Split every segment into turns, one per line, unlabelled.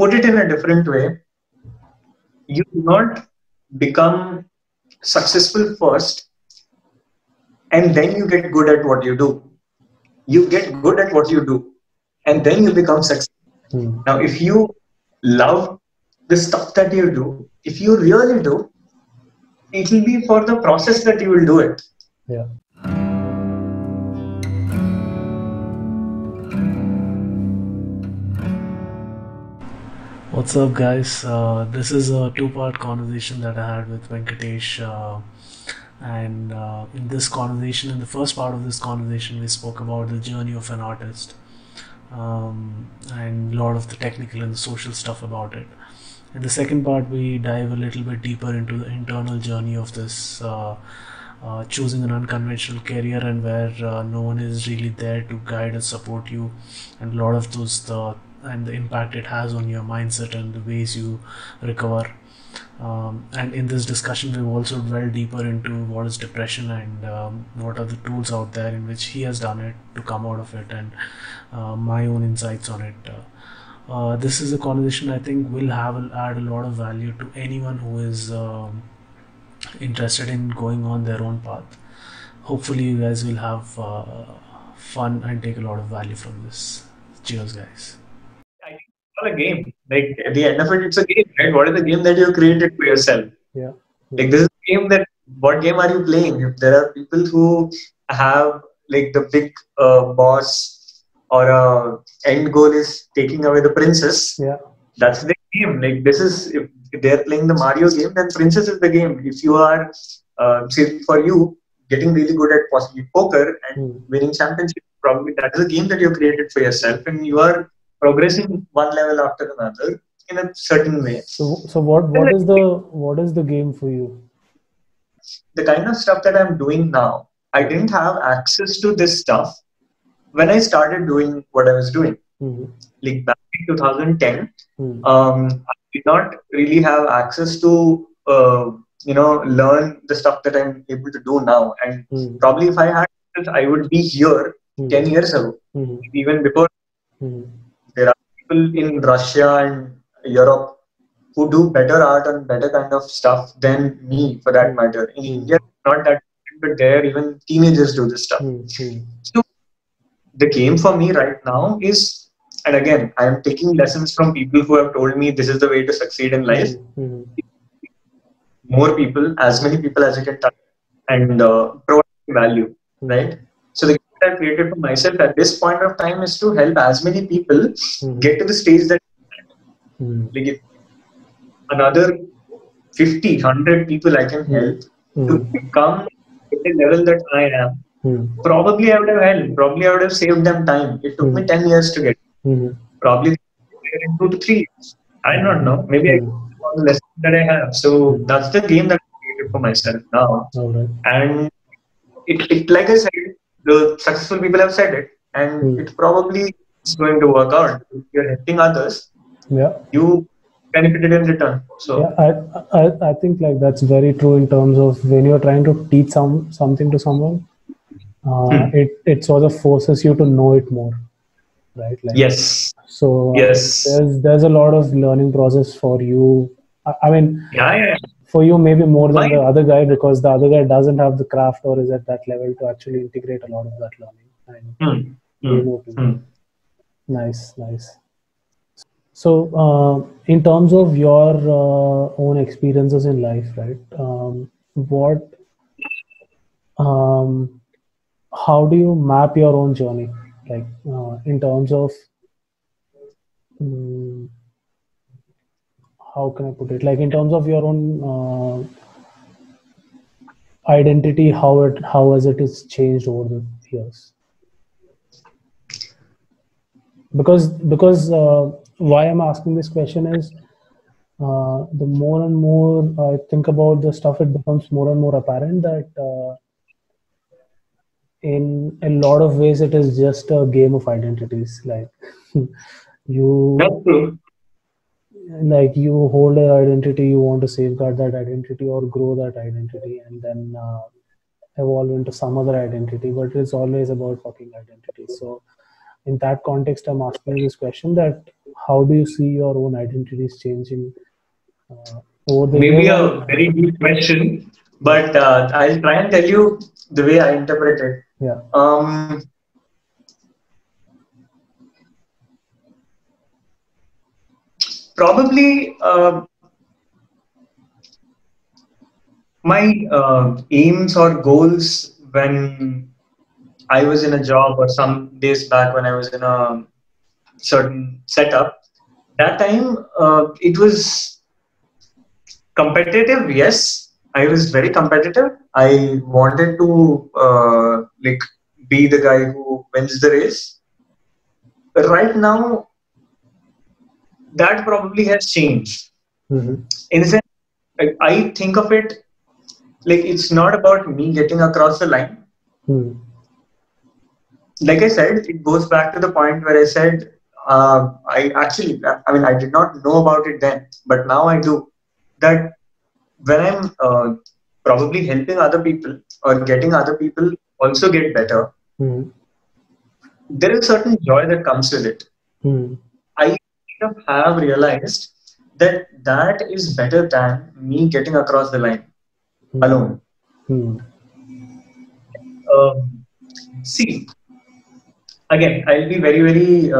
put it in a different way, you do not become successful first and then you get good at what you do. You get good at what you do and then you become successful. Now, if you love the stuff that you do, if you really do, it will be for the process that you will do it.
Yeah. What's up, guys? This is a two-part conversation that I had with Venkatesh. And in this conversation, in the first part of this conversation, we spoke about the journey of an artist and a lot of the technical and social stuff about it. In the second part, we dive a little bit deeper into the internal journey of this choosing an unconventional career, and where no one is really there to guide and support you, and a lot of those and the impact it has on your mindset and the ways you recover. And in this discussion, we've also dwelled deeper into what is depression and what are the tools out there in which he has done it to come out of it, and my own insights on it. This is a conversation I think will add a lot of value to anyone who is interested in going on their own path. Hopefully, you guys will have fun and take a lot of value from this. Cheers, guys.
A game. Like at the end of it, it's a game, right? What is the game that you created for yourself?
Yeah.
Like this is a game that. What game are you playing? If there are people who have like the big boss or end goal is taking away the princess.
Yeah.
That's the game. Like this is if they're playing the Mario game, then princess is the game. If you are, say for you, getting really good at possibly poker and winning championship, probably that is a game that you created for yourself, and you are progressing one level after another in a certain way.
So what is the game for you?
The kind of stuff that I'm doing now, I didn't have access to this stuff when I started doing what I was doing. Like back in 2010, I did not really have access to learn the stuff that I'm able to do now. And probably if I had it, I would be here 10 years ago, even before. There are people in Russia and Europe who do better art and better kind of stuff than me, for that matter. In India, not that, but there even teenagers do this stuff. So the game for me right now is, and again, I am taking lessons from people who have told me this is the way to succeed in life. More people, as many people as you can touch, and provide value, right? So the I created for myself at this point of time is to help as many people get to the stage that like if another 50, 100 people I can help to become at the level that I am. Probably I would have helped. Probably I would have saved them time. It took me 10 years to get. Probably in 2 to 3 years. I don't know. Maybe I got the lesson that I have. So that's the game that I created for myself now. And it like I said, the successful people have said it, and it probably is going to work out. If you're helping others, you benefited in return. So
I think like that's very true in terms of when you're trying to teach something to someone, it sort of forces you to know it more, right? Like,
yes.
So
yes,
there's a lot of learning process for you. I mean,
yeah.
For you, maybe more than the other guy, because the other guy doesn't have the craft or is at that level to actually integrate a lot of that learning. And Nice. So, in terms of your own experiences in life, right? How do you map your own journey? Like, in terms of how can I put it? Like in terms of your own identity, how has it is changed over the years? Because why I'm asking this question is the more and more I think about the stuff, it becomes more and more apparent that in a lot of ways it is just a game of identities. Like you hold an identity, you want to safeguard that identity or grow that identity, and then evolve into some other identity, but it's always about fucking identity. So in that context, I'm asking you this question: that how do you see your own identities changing over the
Maybe
years?
a very deep question, but I'll try and tell you the way I interpret it.
Yeah.
Probably my aims or goals when I was in a job, or some days back when I was in a certain setup, that time it was competitive. Yes, I was very competitive. I wanted to like be the guy who wins the race. But right now, that probably has changed.
Mm-hmm.
In a sense, I think of it like it's not about me getting across the line.
Mm-hmm.
Like I said, it goes back to the point where I said, I did not know about it then, but now I do. That when I'm probably helping other people or getting other people also get better,
Mm-hmm.
there is a certain joy that comes with it.
Mm-hmm.
I kind of have realized that that is better than me getting across the line alone.
Mm-hmm.
See, again, I'll be very, very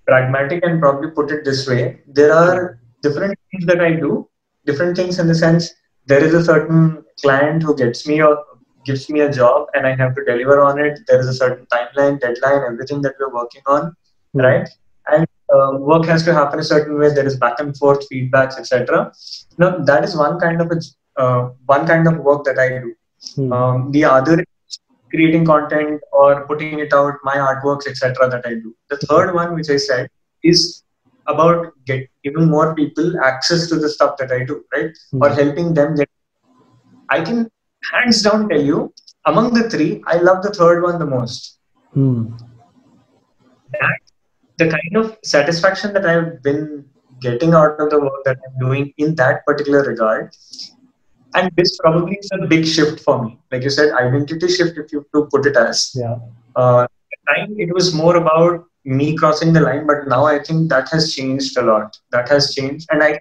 pragmatic and probably put it this way. There are different things that I do, different things in the sense there is a certain client who gets me or gives me a job and I have to deliver on it. There is a certain timeline, deadline, everything that we're working on, right? And work has to happen a certain way. There is back and forth feedbacks, etc. Now that is one kind of work that I do. The other is creating content or putting it out, my artworks, etc. that I do. The third one, which I said, is about giving more people access to the stuff that I do, right? Or helping them get. I can hands down tell you, among the three, I love the third one the most. That the kind of satisfaction that I've been getting out of the work that I'm doing in that particular regard. And this probably is a big shift for me. Like you said, identity shift, if you to put it as.
Yeah.
At the time, it was more about me crossing the line, but now I think that has changed a lot. That has changed. And I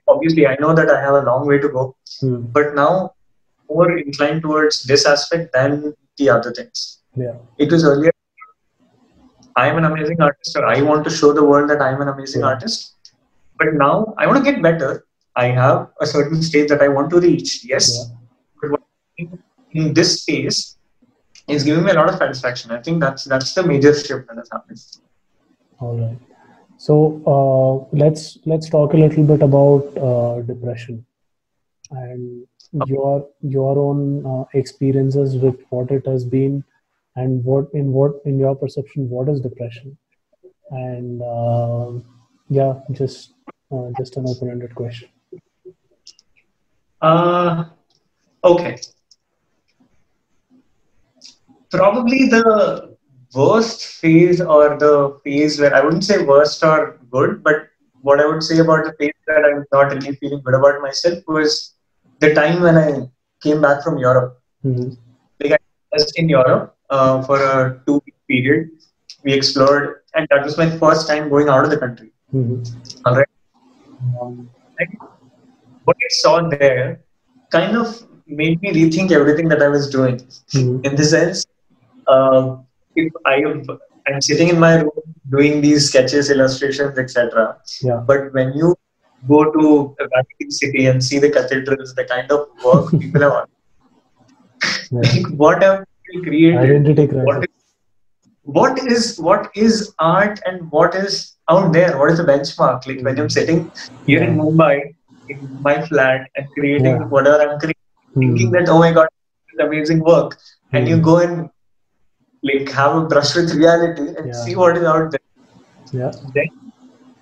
know that I have a long way to go. But now, more inclined towards this aspect than the other things.
Yeah.
It was earlier, I am an amazing artist, or I want to show the world that I am an amazing artist. But now I want to get better. I have a certain stage that I want to reach. Yes. But what in this space is giving me a lot of satisfaction. I think that's the major shift that has happened.
All right. So let's talk a little bit about depression and your own experiences with what it has been, and what in your perception, what is depression? And just an open-ended question.
Okay. Probably the worst phase, or the phase where, I wouldn't say worst or good, but what I would say about the phase that I'm not really feeling good about myself was the time when I came back from Europe. Like I was in Europe for a 2-week period. We explored, and that was my first time going out of the country. All right. What I saw there kind of made me rethink everything that I was doing. In the sense, if I'm sitting in my room doing these sketches, illustrations, etc. But when you go to the Vatican City and see the cathedrals, the kind of work people have, like what have people created?
Identity crisis.
What is art, and what is out there? What is the benchmark? Like when I'm sitting here in Mumbai in my flat and creating whatever I'm creating, thinking that, oh my God, it's amazing work, and you go and like have a brush with reality and see what is out there. Then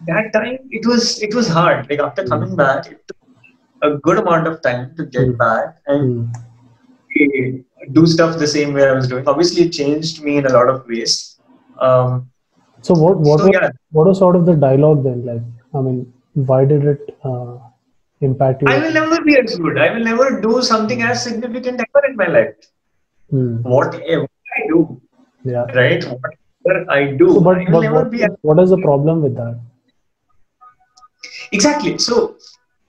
that time it was hard. Like after coming back, it took a good amount of time to get back and do stuff the same way I was doing. Obviously, it changed me in a lot of ways.
So what was sort of the dialogue then? Like, I mean, why did it impact you?
I will never be as good. I will never do something as significant ever in my life. Whatever I do, right? whatever I do,
So,
I will never be
what is the problem with that?
exactly. So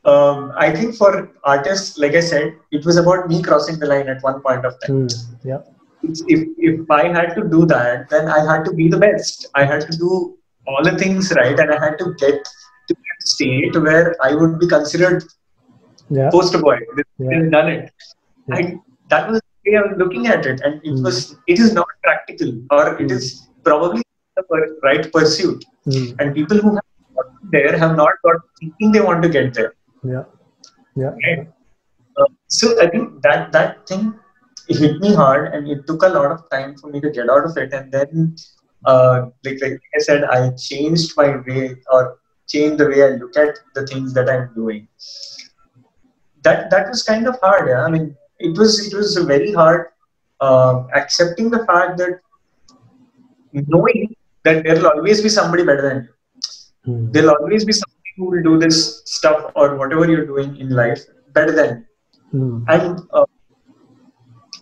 I think for artists, like I said, it was about me crossing the line at one point of time.
Yeah.
If I had to do that, then I had to be the best. I had to do all the things right, and I had to get to that state where I would be considered poster boy. This done it. And that was the way I was looking at it, and it is not practical, or it is probably the right pursuit. And people who have gotten there have not got thinking they want to get there. Right? So I think that thing, it hit me hard, and it took a lot of time for me to get out of it. And then, like I said, I changed my way, or changed the way I look at the things that I'm doing. That was kind of hard. Yeah? I mean, it was very hard accepting the fact that knowing that there will always be somebody better than you. There'll always be somebody who will do this stuff or whatever you're doing in life better than you. And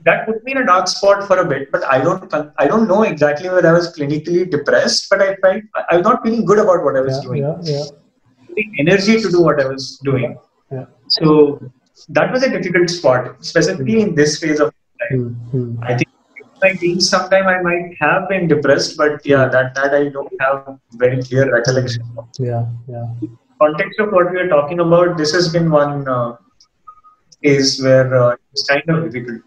that put me in a dark spot for a bit. But I don't know exactly whether I was clinically depressed, but I felt I was not feeling good about what I was doing. The energy to do what I was doing. So that was a difficult spot, specifically in this phase of life. I think in my teens sometime I might have been depressed, but that I don't have very clear recollection of. In context of what we are talking about, this has been one is where it's kind of difficult.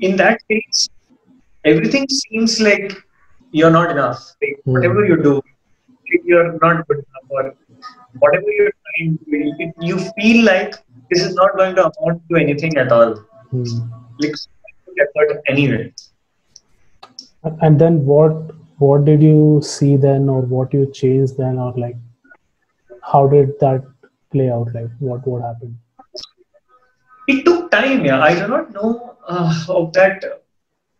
In that case, everything seems like you're not enough. Like, whatever you do, you're not good enough, or whatever you're trying to do, you feel like this is not going to amount to anything at all. Like, effort anyway.
And then what did you see then, or what you changed then, or like how did that play out? Like what happened?
It took time. I do not know of that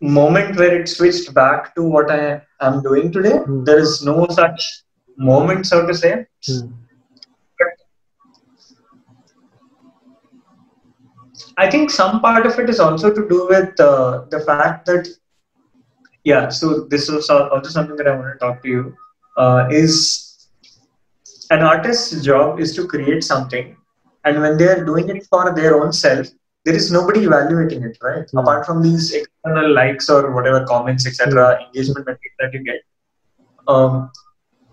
moment where it switched back to what I am doing today. There is no such moment, so to say. But I think some part of it is also to do with the fact that, so this is also something that I want to talk to you, is an artist's job is to create something, and when they are doing it for their own self, there is nobody evaluating it, right? Apart from these external likes or whatever comments, etc., engagement metrics that you get.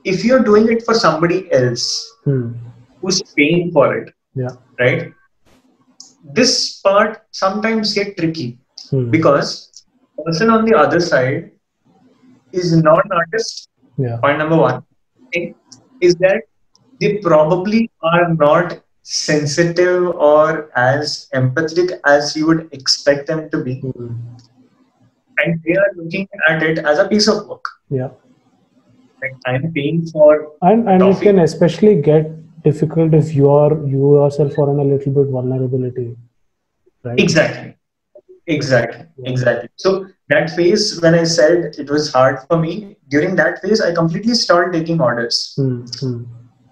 If you're doing it for somebody else who's paying for it, right? This part sometimes get tricky because the person on the other side is not an artist. Point number one is that they probably are not sensitive or as empathetic as you would expect them to be. And they are looking at it as a piece of work. Like, I'm paying for
and it can especially get difficult if you yourself are in a little bit vulnerability, right?
Exactly. So that phase, when I said it was hard for me, during that phase I completely stopped taking orders.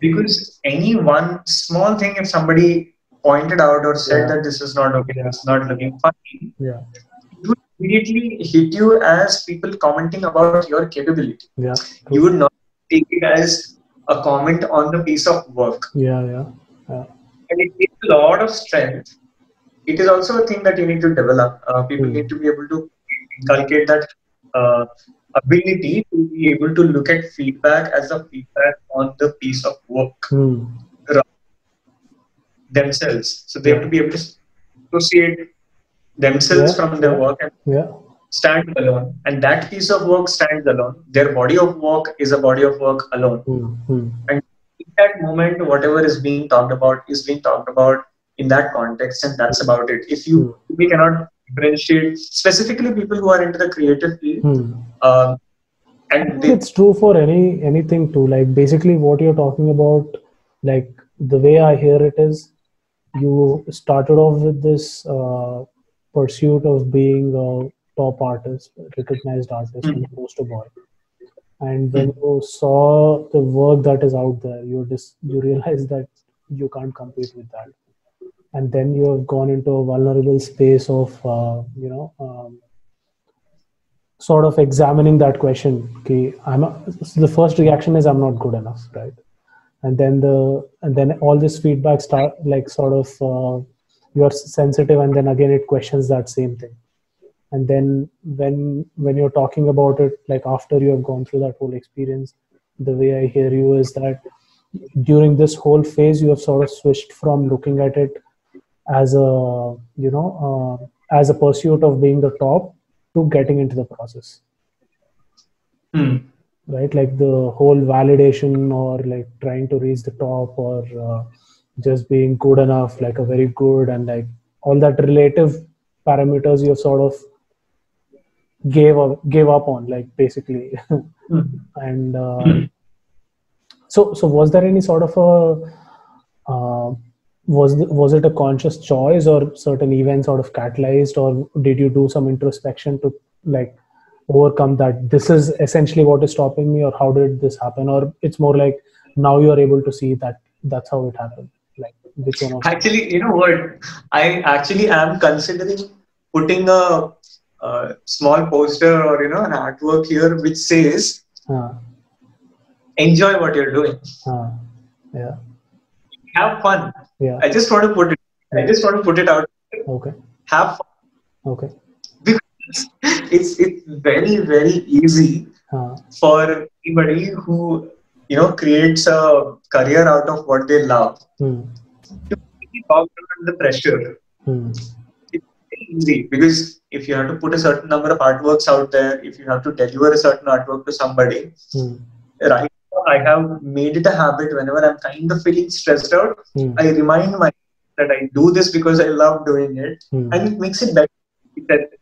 Because any one small thing, if somebody pointed out or said that this is not okay, it's not looking funny, it would immediately hit you as people commenting about your capability. You would not take it as a comment on the piece of work. And it takes a lot of strength. It is also a thing that you need to develop. People need to be able to inculcate that ability to be able to look at feedback as a feedback on the piece of work themselves. So they have to be able to associate themselves from their work and stand alone. And that piece of work stands alone. Their body of work is a body of work alone. And in that moment, whatever is being talked about in that context, and that's about it. If we cannot differentiate, specifically people who are into the creative field, and
it's true for anything too. Like basically what you're talking about, like the way I hear it is, you started off with this pursuit of being a top artist, recognized artist, and poster boy. And when you saw the work that is out there, you realize that you can't compete with that. And then you have gone into a vulnerable space of, sort of examining that question. Okay, so the first reaction is I'm not good enough, right? And then all this feedback start like sort of you're sensitive, and then again it questions that same thing. And then when you're talking about it, like after you have gone through that whole experience, the way I hear you is that during this whole phase you have sort of switched from looking at it as a as a pursuit of being the top to getting into the process. Right, like the whole validation or like trying to reach the top or just being good enough, like a very good, and like all that relative parameters you sort of gave up on, like basically. And so was there any sort of a was it a conscious choice, or certain events sort of catalyzed, or did you do some introspection to like overcome that this is essentially what is stopping me, or how did this happen? Or it's more like now you're able to see that that's how it happened, like which one of
Actually, you know what, I actually am considering putting a small poster or an artwork here which says enjoy what you're doing,
yeah,
have fun.
yeah,
I just want to put it out.
okay,
Have fun.
Okay.
Because it's very, very easy for anybody who creates a career out of what they love to talk under the pressure. It's very easy because if you have to put a certain number of artworks out there, if you have to deliver a certain artwork to somebody, right now I have made it a habit whenever I'm kind of feeling stressed out, I remind myself that I do this because I love doing it, and it makes it better.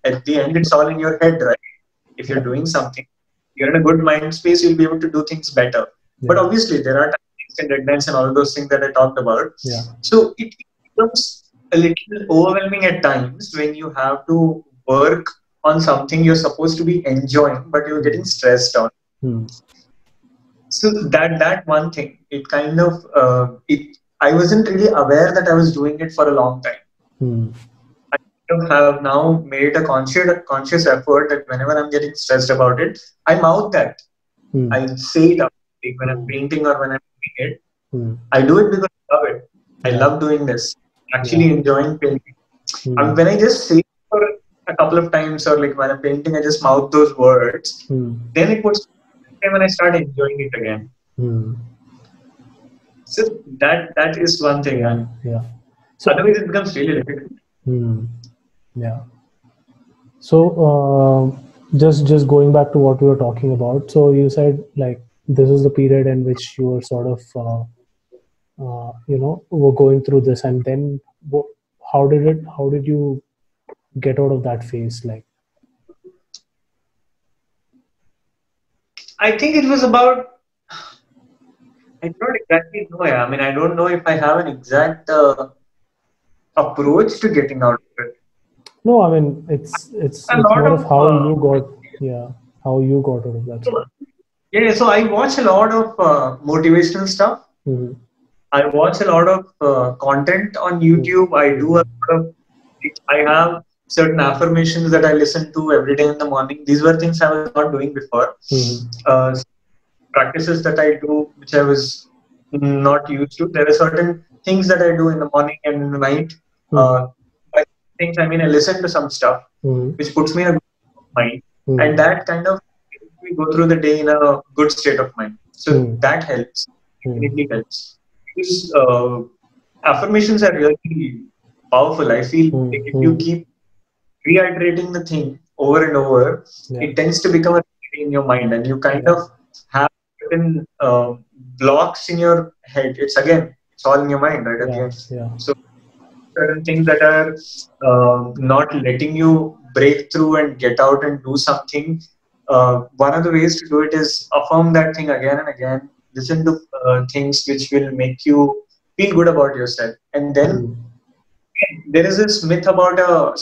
At the end, it's all in your head, right? If you're doing something, you're in a good mind space, you'll be able to do things better. But obviously, there are times and deadlines and all of those things that I talked about. So it becomes a little overwhelming at times when you have to work on something you're supposed to be enjoying, but you're getting stressed on. So that one thing, it kind of I wasn't really aware that I was doing it for a long time. Have now made a conscious effort that whenever I'm getting stressed about it, I mouth that. I say it out when I'm painting or when I'm doing it. I do it because I love it. I love doing this. Actually enjoying painting. And when I just say it for a couple of times, or like when I'm painting, I just mouth those words. Then it puts time when I start enjoying it again. So that is one thing. And so otherwise it becomes really difficult.
Yeah. So just going back to what we were talking about. So you said like this is the period in which you were sort of were going through this, and then how did you get out of that phase? Like,
I think it was about, I don't exactly know. I mean, I don't know if I have an exact approach to getting out of it.
No, I mean it's more of how you got out of that.
So I watch a lot of motivational stuff. I watch a lot of content on YouTube. I do a lot of. I have certain affirmations that I listen to every day in the morning. These were things I was not doing before. Practices that I do, which I was not used to. There are certain things that I do in the morning and in the night. Things, I mean, I listen to some stuff which puts me in a good mind, and that kind of makes me go through the day in a good state of mind. So that helps. Definitely helps. Because affirmations are really powerful. I feel like if you keep reiterating the thing over and over, it tends to become a reality in your mind, and you kind of have certain blocks in your head. It's all in your mind, right? At the end. So certain things that are not letting you break through and get out and do something. One of the ways to do it is affirm that thing again and again. Listen to things which will make you feel good about yourself. And then there is this myth about a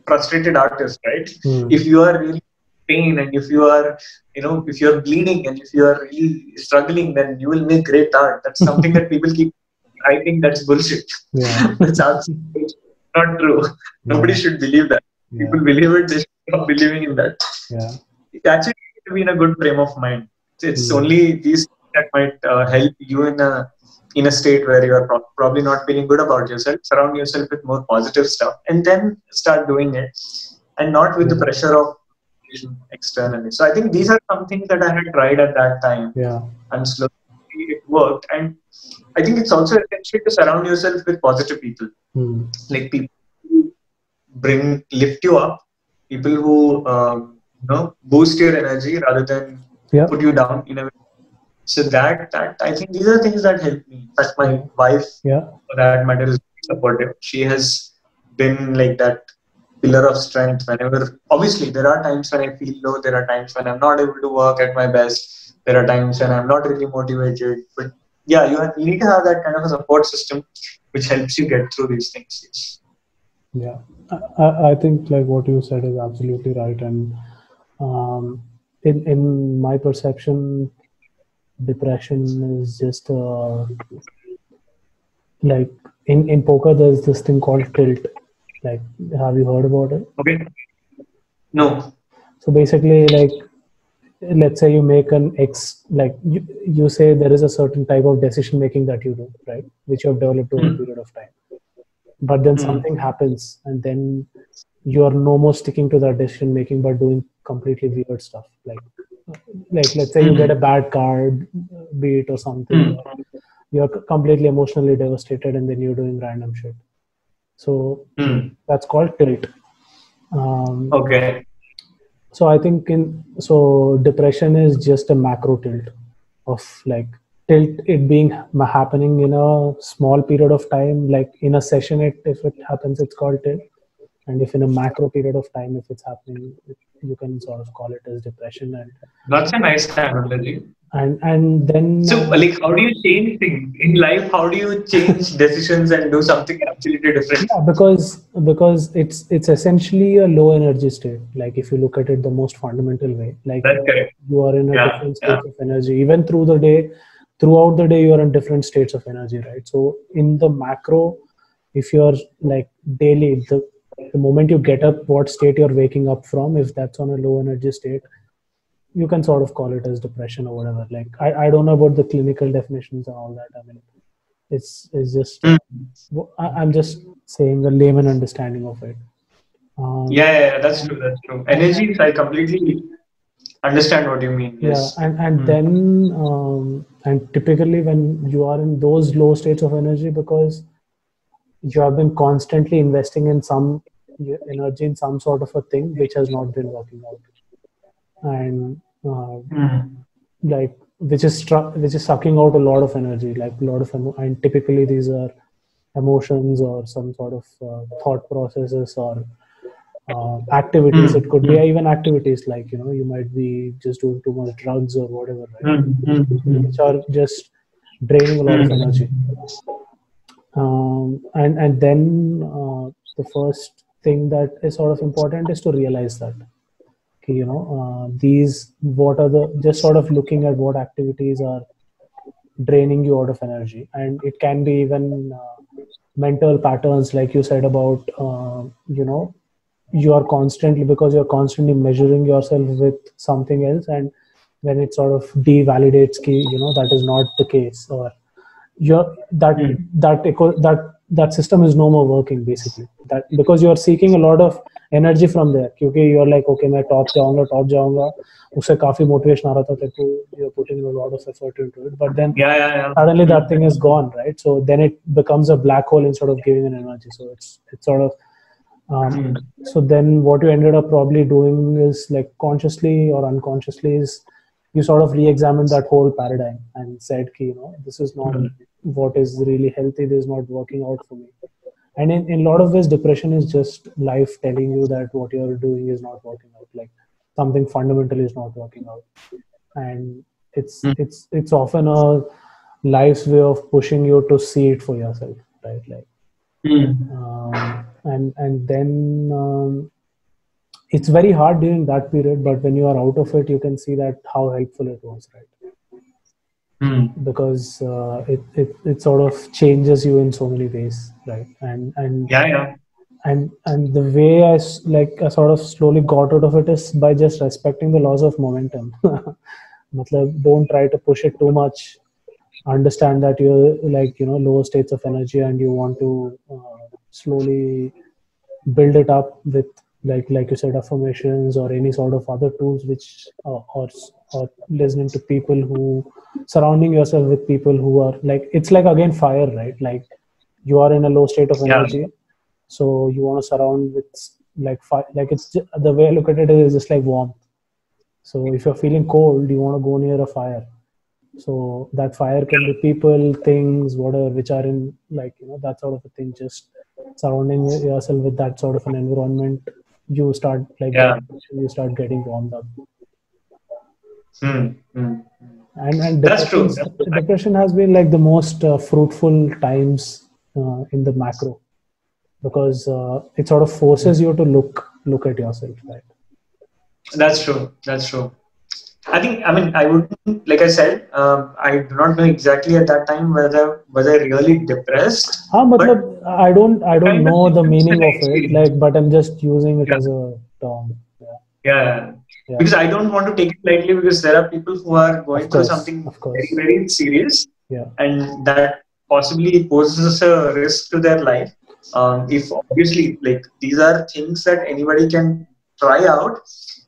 frustrated artist, right? If you are really in pain, and if you are, if you're bleeding, and if you are really struggling, then you will make great art. That's something that people keep. I think that's bullshit. That's absolutely not true. Nobody should believe that. people believe it, they stop believing in that. It actually needs to be in a good frame of mind. It's only these that might help you in a state where you are probably not feeling good about yourself. Surround yourself with more positive stuff, and then start doing it, and not with the pressure of externally. So I think these are some things that I had tried at that time, and slowly it worked. And I think it's also essential to surround yourself with positive people, like people who lift you up, people who boost your energy rather than put you down in a way. So that I think these are things that help me. In fact, my wife, for that matter, is supportive. She has been like that pillar of strength whenever. Obviously, there are times when I feel low. There are times when I'm not able to work at my best. There are times when I'm not really motivated. But yeah, you need to have that kind of a support system which helps you get through these things.
Yeah, I think like what you said is absolutely right, and in my perception, depression is just like in poker there's this thing called tilt. Like, have you heard about it?
Okay. No.
So basically, like, let's say you make an like you say there is a certain type of decision making that you do, right, which you have developed over a period of time, but then something happens and then you are no more sticking to that decision making but doing completely weird stuff, like let's say you get a bad card beat or something, you're completely emotionally devastated and then you're doing random shit. So that's called tilt.
Okay.
So I think depression is just a macro tilt of like it being happening in a small period of time, like in a session if it happens it's called tilt, and if in a macro period of time if it's happening you can sort of call it as depression. And
that's a nice analogy.
And then
so like how do you change things in life? How do you change decisions and do something absolutely different?
Yeah, because it's essentially a low energy state. Like if you look at it the most fundamental way, like you are in a different state of energy. Even throughout the day you are in different states of energy, right? So in the macro, if you're like daily, the moment you get up, what state you're waking up from, if that's on a low energy state, you can sort of call it as depression or whatever. Like I don't know about the clinical definitions and all that. I mean, it's just I'm just saying a layman understanding of it.
Yeah, that's true. Energies, I completely understand what you mean. Yes.
Yeah, and then and typically when you are in those low states of energy, because you have been constantly investing in some energy in some sort of a thing which has not been working out, and like which is sucking out a lot of energy, like a lot of and typically these are emotions or some sort of thought processes or activities. It could be even activities like you might be just doing too much drugs or whatever, right? Which are just draining a lot of energy. And then the first thing that is sort of important is to realize that these what are the just sort of looking at what activities are draining you out of energy. And it can be even mental patterns, like you said about you are constantly, because you're constantly measuring yourself with something else, and when it sort of devalidates that is not the case, or that system is no more working, basically, that because you are seeking a lot of energy from there, because you are like, okay, मैं top जाऊंगा उससे काफी motivation आ रहा था तेरे को, you're putting a lot of effort into it, but then suddenly that thing is gone, right? So then it becomes a black hole instead of giving an energy. So it's sort of so then what you ended up probably doing is, like, consciously or unconsciously, is you sort of re-examined that whole paradigm and said, this is not what is really healthy, this is not working out for me. And in a lot of ways, depression is just life telling you that what you're doing is not working out, like something fundamental is not working out. And it's often a life's way of pushing you to see it for yourself, right? Like and then it's very hard during that period, but when you are out of it, you can see that how helpful it was, right? Because it sort of changes you in so many ways, right? And and the way I sort of slowly got out of it is by just respecting the laws of momentum. Matlab, don't try to push it too much. Understand that you're like, lower states of energy, and you want to slowly build it up with, like you said, affirmations or any sort of other tools, which or listening to people who, surrounding yourself with people who are like, it's like again fire, right? Like you are in a low state of
Yeah.
energy, so you want to surround with like fire. Like the way I look at it is just like warmth. So if you're feeling cold, you want to go near a fire. So that fire can be people, things, whatever, which are in, like, that sort of a thing. Just surrounding yourself with that sort of an environment, you start like
Yeah.
you start getting warmed up.
Hmm.
And
That's true. That's true.
depression has been like the most fruitful times in the macro, because it sort of forces you to look at yourself, right?
That's true. That's true. I mean, I wouldn't, like I said, I do not know exactly at that time whether was I really depressed. But
I don't
kind of
know the
it's
meaning
an
of it,
experience.
like, but I'm just using it
Yeah.
as a term.
Yeah.
Yeah.
Because I don't want to take it lightly, because there are people who are going through
Of
something
course.
very, very serious,
Yeah.
and that possibly poses a risk to their life. If obviously, like, these are things that anybody can try out.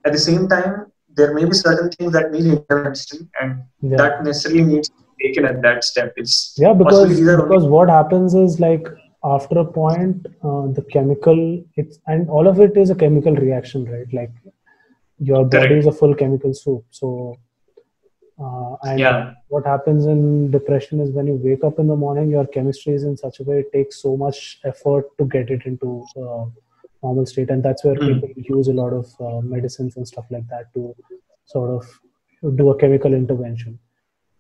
At the same time, there may be certain things that need intervention, and that necessarily needs to be taken at that step. It's
because
only
what happens is, like, after a point, the chemical, and all of it is a chemical reaction, right? Like your body is a full chemical soup. So what happens in depression is, when you wake up in the morning, your chemistry is in such a way, it takes so much effort to get it into normal state, and that's where people use a lot of medicines and stuff like that to sort of do a chemical intervention.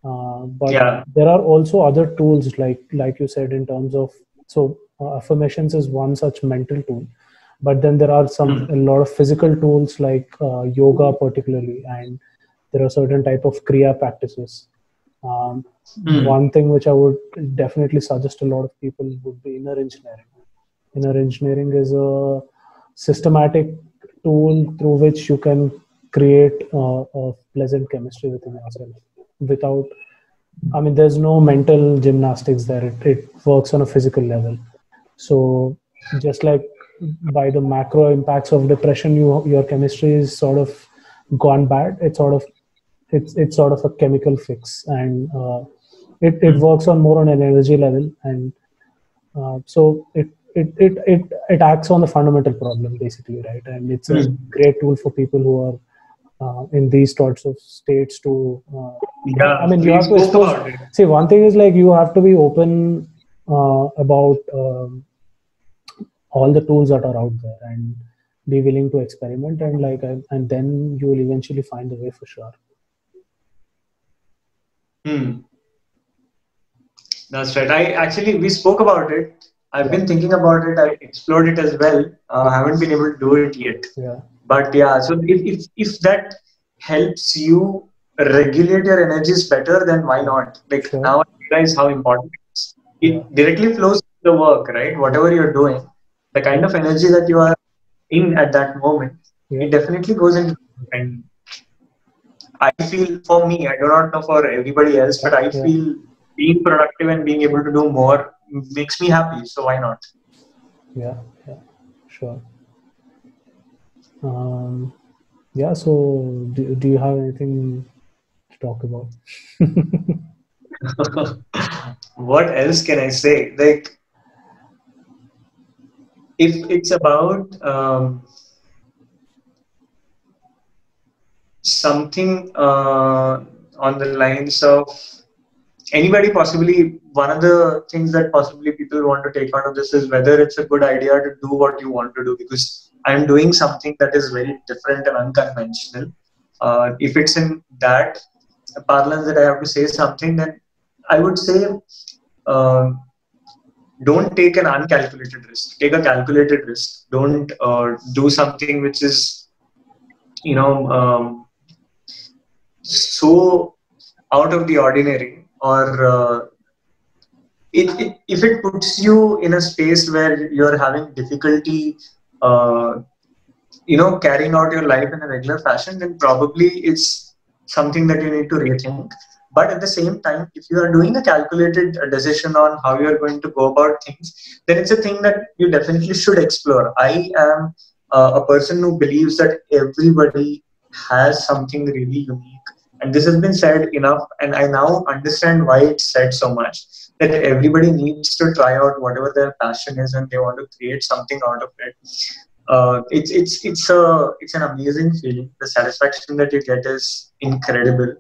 But there are also other tools, like you said, in terms of, so affirmations is one such mental tool, but then there are a lot of physical tools, like yoga particularly, and there are certain type of kriya practices. One thing which I would definitely suggest a lot of people would be inner engineering. Inner engineering is a systematic tool through which you can create a pleasant chemistry within yourself without, I mean, there's no mental gymnastics there. It works on a physical level. So just like by the macro impacts of depression, your chemistry is sort of gone bad. It's sort of a chemical fix, and it works on more on an energy level, and so it acts on the fundamental problem, basically, right? And it's a great tool for people who are in these sorts of states to I mean, you have to expose. See, one thing is, like, you have to be open about all the tools that are out there, and be willing to experiment, and and then you will eventually find the way, for sure.
That's right. We spoke about it. I've been thinking about it. I've explored it as well. I haven't been able to do it yet.
Yeah.
But yeah, so if that helps you regulate your energies better, then why not? Like, now I realize how important it is. It directly flows to the work, right? Whatever you're doing, the kind of energy that you are in at that moment, it definitely goes into. And I feel, for me, I do not know for everybody else, but I feel being productive and being able to do more makes me happy. So why not?
Yeah, sure. So do you have anything to talk about?
What else can I say? Like, if it's about something on the lines of anybody, possibly one of the things that possibly people want to take out of this is whether it's a good idea to do what you want to do, because I'm doing something that is very different and unconventional. If it's in that parlance that I have to say something, then I would say don't take an uncalculated risk. Take a calculated risk. Don't do something which is, so out of the ordinary, or if it puts you in a space where you're having difficulty, carrying out your life in a regular fashion, then probably it's something that you need to rethink. But at the same time, if you are doing a calculated decision on how you are going to go about things, then it's a thing that you definitely should explore. I am a person who believes that everybody has something really unique. And this has been said enough, and I now understand why it's said so much, that everybody needs to try out whatever their passion is and they want to create something out of it. It's an amazing feeling. The satisfaction that you get is incredible.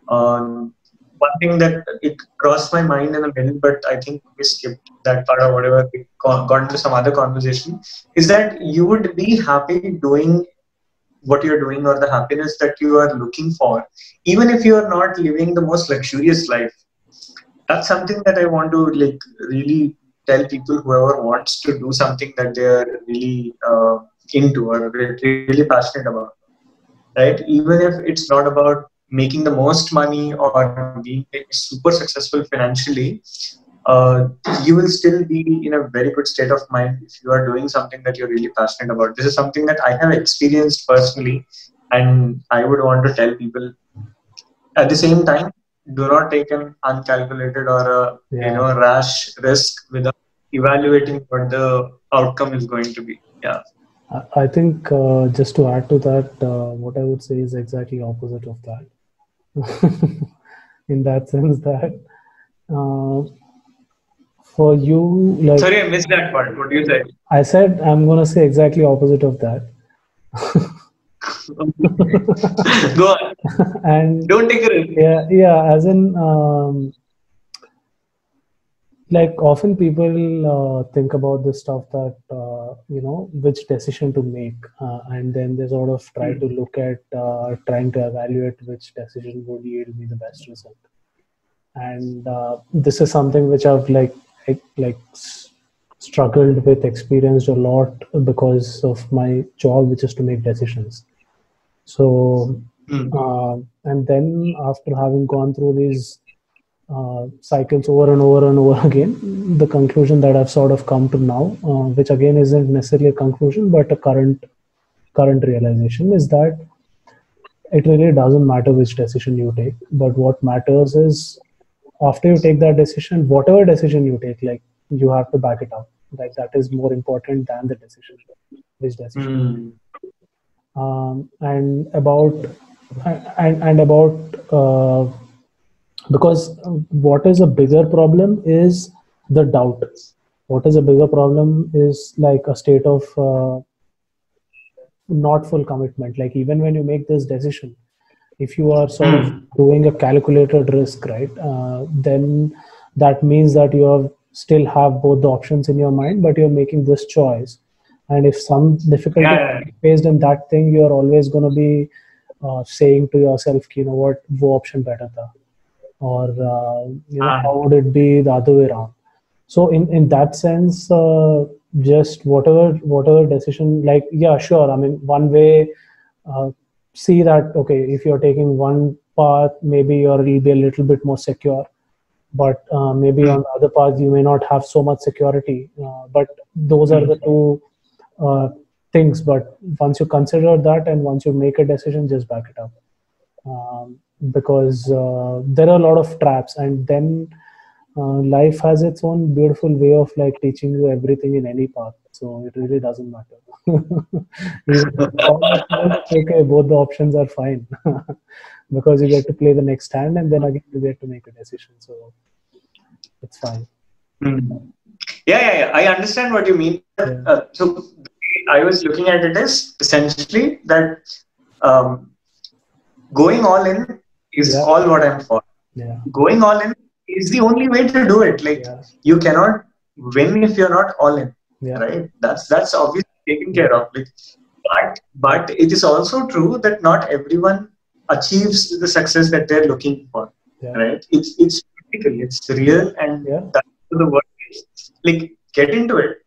One thing that it crossed my mind in the middle, but I think we skipped that part or whatever, we got into some other conversation, is that you would be happy doing what you're doing or the happiness that you are looking for, even if you are not living the most luxurious life. That's something that I want to really tell people, whoever wants to do something that they're really into or really passionate about, right? Even if it's not about making the most money or being super successful financially, you will still be in a very good state of mind if you are doing something that you're really passionate about. This is something that I have experienced personally, and I would want to tell people. At the same time, do not take an uncalculated or a rash risk without evaluating what the outcome is going to be. Yeah.
I think just to add to that, what I would say is exactly opposite of that. In that sense that for you, like,
sorry, I missed that part. What do you say?
I said I'm gonna say exactly opposite of that.
Go on.
And
don't take a risk.
Yeah. As in, like often people think about this stuff that which decision to make, and then they sort of try to look at trying to evaluate which decision would yield me the best result. And this is something which I've struggled with, experienced a lot because of my job, which is to make decisions. So and then after having gone through these cycles over and over and over again, the conclusion that I've sort of come to now, which again isn't necessarily a conclusion but a current realization, is that it really doesn't matter which decision you take, but what matters is after you take that decision, whatever decision you take, like you have to back it up. Like that is more important than the decision, which decision. And about because what is a bigger problem is the doubt. What is a bigger problem is like a state of not full commitment. Like even when you make this decision, if you are sort of doing a calculated risk, right, then that means that you still have both the options in your mind, but you're making this choice. And if some difficulty is faced in that thing, you're always going to be saying to yourself, you know what, wo option better tha. Or how would it be the other way around? So in that sense, just whatever decision, like, yeah, sure. I mean, one way, see that, okay, if you're taking one path, maybe you'll be a little bit more secure, but maybe on the other path, you may not have so much security. But those are the two things. But once you consider that and once you make a decision, just back it up. Because there are a lot of traps, and then life has its own beautiful way of like teaching you everything in any path, so it really doesn't matter. Okay, both the options are fine. Because you get to play the next hand and then again you get to make a decision, so it's fine.
Yeah, I understand what you mean. So I was looking at it as essentially that going all in is all what I'm for. Going all in is the only way to do it. Like you cannot win if you're not all in, right? That's obviously taken care of. Like, but it is also true that not everyone achieves the success that they're looking for, right? It's practical, it's real, and that's the word is. Like, get into it,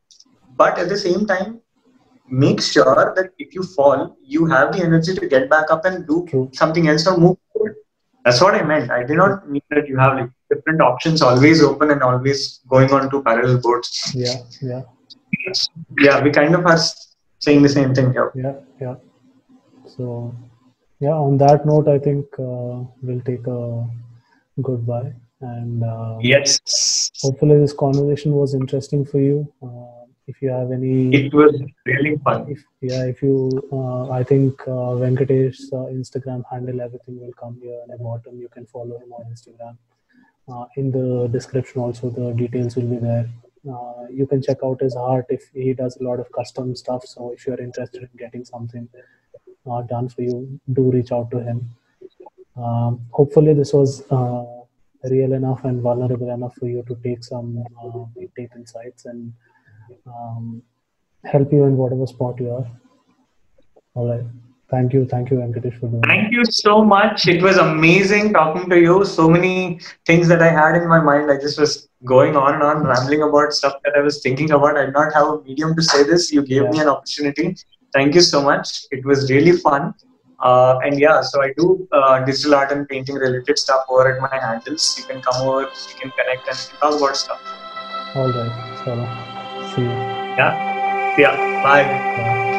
but at the same time, make sure that if you fall, you have the energy to get back up and do something else or move forward. That's what I meant. I did not mean that you have like different options always open and always going on two parallel boards.
Yeah.
Yeah, we kind of are saying the same thing here.
Yeah. So, yeah, on that note, I think we'll take a goodbye. And
Yes.
hopefully this conversation was interesting for you. If you have any,
It was really fun.
if you, I think Venkatesh's Instagram handle, everything will come here at the bottom. You can follow him on Instagram. In the description also, the details will be there. You can check out his art if he does a lot of custom stuff. So if you're interested in getting something done for you, do reach out to him. Hopefully this was real enough and vulnerable enough for you to take some deep insights and help you in whatever spot you are. All right. Thank you, Venkatesh, for doing
Thank you so much. It was amazing talking to you. So many things that I had in my mind. I just was going on and on, rambling about stuff that I was thinking about. I did not have a medium to say this. You gave me an opportunity. Thank you so much. It was really fun. And yeah, so I do digital art and painting related stuff over at my handles. You can come over, you can connect and talk about stuff.
All right. So, see you.
Yeah. Bye.